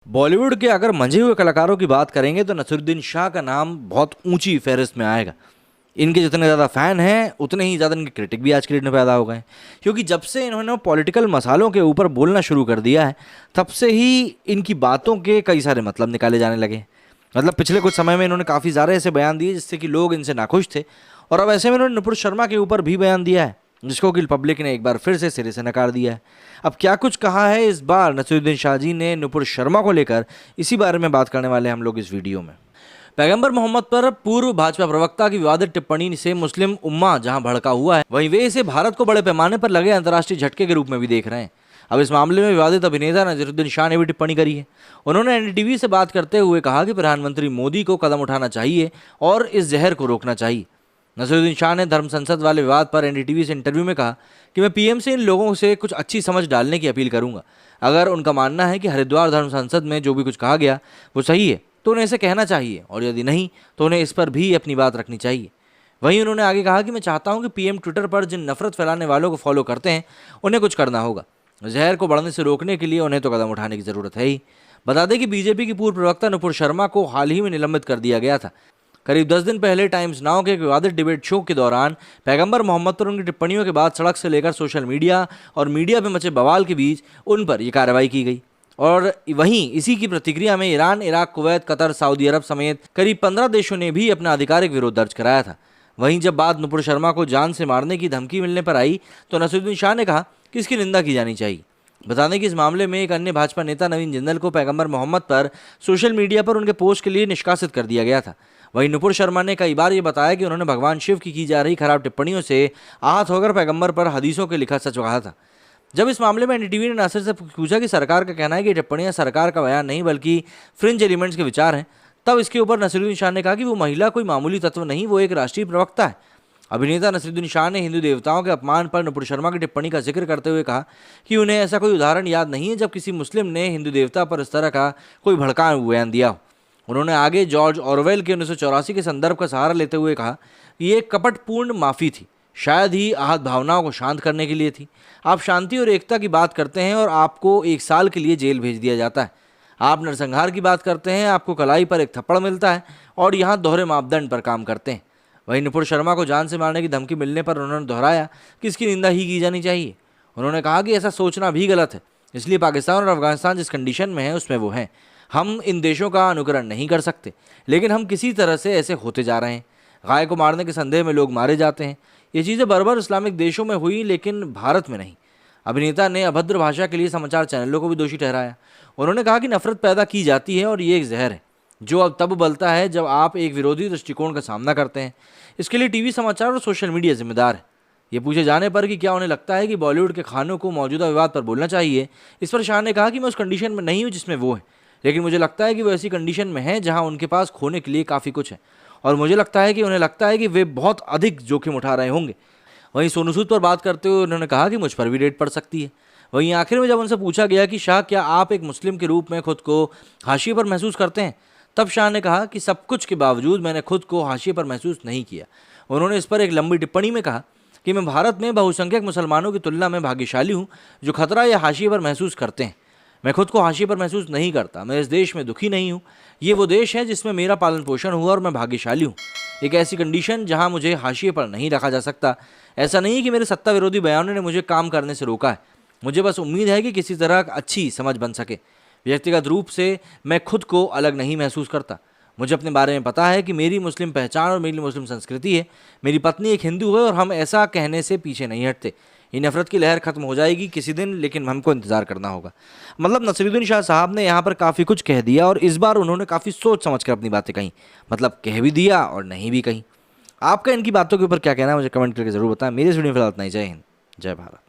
बॉलीवुड के अगर मंझे हुए कलाकारों की बात करेंगे तो नसीरुद्दीन शाह का नाम बहुत ऊंची फहरिस्त में आएगा। इनके जितने ज़्यादा फ़ैन हैं उतने ही ज़्यादा इनके क्रिटिक भी आज के डेट में पैदा हो गए हैं, क्योंकि जब से इन्होंने पॉलिटिकल मसालों के ऊपर बोलना शुरू कर दिया है तब से ही इनकी बातों के कई सारे मतलब निकाले जाने लगे हैं। मतलब पिछले कुछ समय में इन्होंने काफ़ी सारे ऐसे बयान दिए जिससे कि लोग इनसे नाखुश थे, और अब ऐसे में इन्होंने नुपुर शर्मा के ऊपर भी बयान दिया है जिसको कि पब्लिक ने एक बार फिर से सिरे से नकार दिया है। अब क्या कुछ कहा है इस बार नसीरुद्दीन शाह जी ने नुपुर शर्मा को लेकर, इसी बारे में बात करने वाले हम लोग इस वीडियो में। पैगंबर मोहम्मद पर पूर्व भाजपा प्रवक्ता की विवादित टिप्पणी से मुस्लिम उम्मा जहां भड़का हुआ है, वहीं वे इसे भारत को बड़े पैमाने पर लगे अंतर्राष्ट्रीय झटके के रूप में भी देख रहे हैं। अब इस मामले में विवादित अभिनेता नसीरुद्दीन शाह ने भी टिप्पणी करी है। उन्होंने एनडीटीवी से बात करते हुए कहा कि प्रधानमंत्री मोदी को कदम उठाना चाहिए और इस जहर को रोकना चाहिए। नसीरुद्दीन शाह ने धर्म संसद वाले विवाद पर एनडीटीवी से इंटरव्यू में कहा कि मैं पीएम से इन लोगों से कुछ अच्छी समझ डालने की अपील करूंगा। अगर उनका मानना है कि हरिद्वार धर्म संसद में जो भी कुछ कहा गया वो सही है तो उन्हें इसे कहना चाहिए, और यदि नहीं तो उन्हें इस पर भी अपनी बात रखनी चाहिए। वहीं उन्होंने आगे कहा कि मैं चाहता हूं कि पीएम ट्विटर पर जिन नफरत फैलाने वालों को फॉलो करते हैं उन्हें कुछ करना होगा। जहर को बढ़ने से रोकने के लिए उन्हें तो कदम उठाने की जरूरत है ही। बता दें कि बीजेपी की पूर्व प्रवक्ता नुपुर शर्मा को हाल ही में निलंबित कर दिया गया था। करीब 10 दिन पहले टाइम्स नाउ के एक विवादित डिबेट शो के दौरान पैगंबर मोहम्मद पर उनकी टिप्पणियों के बाद सड़क से लेकर सोशल मीडिया और मीडिया में मचे बवाल के बीच उन पर यह कार्रवाई की गई। और वहीं इसी की प्रतिक्रिया में Iran, Iraq, Kuwait, Qatar, Saudi Arab समेत करीब 15 देशों ने भी अपना आधिकारिक विरोध दर्ज कराया था। वहीं जब बात नुपुर शर्मा को जान से मारने की धमकी मिलने पर आई तो नसीरुद्दीन शाह ने कहा कि इसकी निंदा की जानी चाहिए। बता दें कि इस मामले में एक अन्य भाजपा नेता नवीन जिंदल को पैगंबर मोहम्मद पर सोशल मीडिया पर उनके पोस्ट के लिए निष्कासित कर दिया गया था। वहीं नुपुर शर्मा ने कई बार ये बताया कि उन्होंने भगवान शिव की जा रही खराब टिप्पणियों से आहत होकर पैगंबर पर हदीसों के लिखा सच कहा था। जब इस मामले में एनडीटीवी ने नासिर से पूछा कि सरकार का कहना है कि टिप्पणियां सरकार का बयान नहीं बल्कि फ्रिंज एलिमेंट्स के विचार हैं, तब इसके ऊपर नसीरुद्दीन शाह ने कहा कि वो महिला कोई मामूली तत्व नहीं, वो एक राष्ट्रीय प्रवक्ता है। अभिनेता नसीरुद्दीन शाह ने हिंदू देवताओं के अपमान पर नुपुर शर्मा की टिप्पणी का जिक्र करते हुए कहा कि उन्हें ऐसा कोई उदाहरण याद नहीं है जब किसी मुस्लिम ने हिंदू देवता पर इस तरह का कोई भड़काऊ बयान दिया हो। उन्होंने आगे जॉर्ज ऑरवेल के 1984 के संदर्भ का सहारा लेते हुए कहा कि ये एक कपटपूर्ण माफ़ी थी, शायद ही आहत भावनाओं को शांत करने के लिए थी। आप शांति और एकता की बात करते हैं और आपको 1 साल के लिए जेल भेज दिया जाता है। आप नरसंहार की बात करते हैं, आपको कलाई पर एक थप्पड़ मिलता है और यहाँ दोहरे मापदंड पर काम करते हैं। वहीं नुपुर शर्मा को जान से मारने की धमकी मिलने पर उन्होंने दोहराया कि इसकी निंदा ही की जानी चाहिए। उन्होंने कहा कि ऐसा सोचना भी गलत है, इसलिए पाकिस्तान और अफगानिस्तान जिस कंडीशन में है उसमें वो हैं। हम इन देशों का अनुकरण नहीं कर सकते, लेकिन हम किसी तरह से ऐसे होते जा रहे हैं। गाय को मारने के संदेह में लोग मारे जाते हैं। ये चीज़ें बर्बर इस्लामिक देशों में हुई, लेकिन भारत में नहीं। अभिनेता ने अभद्र भाषा के लिए समाचार चैनलों को भी दोषी ठहराया। उन्होंने कहा कि नफरत पैदा की जाती है और ये एक जहर है जो अब तब बलता है जब आप एक विरोधी दृष्टिकोण का सामना करते हैं। इसके लिए टीवी, समाचार और सोशल मीडिया जिम्मेदार है। ये पूछे जाने पर कि क्या उन्हें लगता है कि बॉलीवुड के खानों को मौजूदा विवाद पर बोलना चाहिए, इस पर शाह ने कहा कि मैं उस कंडीशन में नहीं हूँ जिसमें वो है, लेकिन मुझे लगता है कि वो ऐसी कंडीशन में हैं जहाँ उनके पास खोने के लिए काफ़ी कुछ है, और मुझे लगता है कि उन्हें लगता है कि वे बहुत अधिक जोखिम उठा रहे होंगे। वहीं सोनू सूद पर बात करते हुए उन्होंने कहा कि मुझ पर भी रेड पड़ सकती है। वहीं आखिर में जब उनसे पूछा गया कि शाह, क्या आप एक मुस्लिम के रूप में खुद को हाशिए पर महसूस करते हैं, तब शाह ने कहा कि सब कुछ के बावजूद मैंने खुद को हाशिए पर महसूस नहीं किया। उन्होंने इस पर एक लंबी टिप्पणी में कहा कि मैं भारत में बहुसंख्यक मुसलमानों की तुलना में भाग्यशाली हूँ जो खतरा या हाशिए पर महसूस करते हैं। मैं खुद को हाशिए पर महसूस नहीं करता। मैं इस देश में दुखी नहीं हूँ। ये वो देश है जिसमें मेरा पालन पोषण हुआ और मैं भाग्यशाली हूँ। एक ऐसी कंडीशन जहाँ मुझे हाशिए पर नहीं रखा जा सकता। ऐसा नहीं है कि मेरे सत्ता विरोधी बयानों ने मुझे काम करने से रोका है। मुझे बस उम्मीद है कि किसी तरह अच्छी समझ बन सके। व्यक्तिगत रूप से मैं खुद को अलग नहीं महसूस करता। मुझे अपने बारे में पता है कि मेरी मुस्लिम पहचान और मेरी मुस्लिम संस्कृति है। मेरी पत्नी एक हिंदू है और हम ऐसा कहने से पीछे नहीं हटते। ये नफरत की लहर खत्म हो जाएगी किसी दिन, लेकिन हमको इंतजार करना होगा। मतलब नसीरुद्दीन शाह साहब ने यहाँ पर काफ़ी कुछ कह दिया और इस बार उन्होंने काफ़ी सोच समझ कर अपनी बातें कहीं, मतलब कह भी दिया और नहीं भी कहीं। आपका इनकी बातों के ऊपर क्या कहना है मुझे कमेंट करके ज़रूर बताएं। मेरे इस वीडियो में फिलहाल इतना ही। जय हिंद, जय भारत।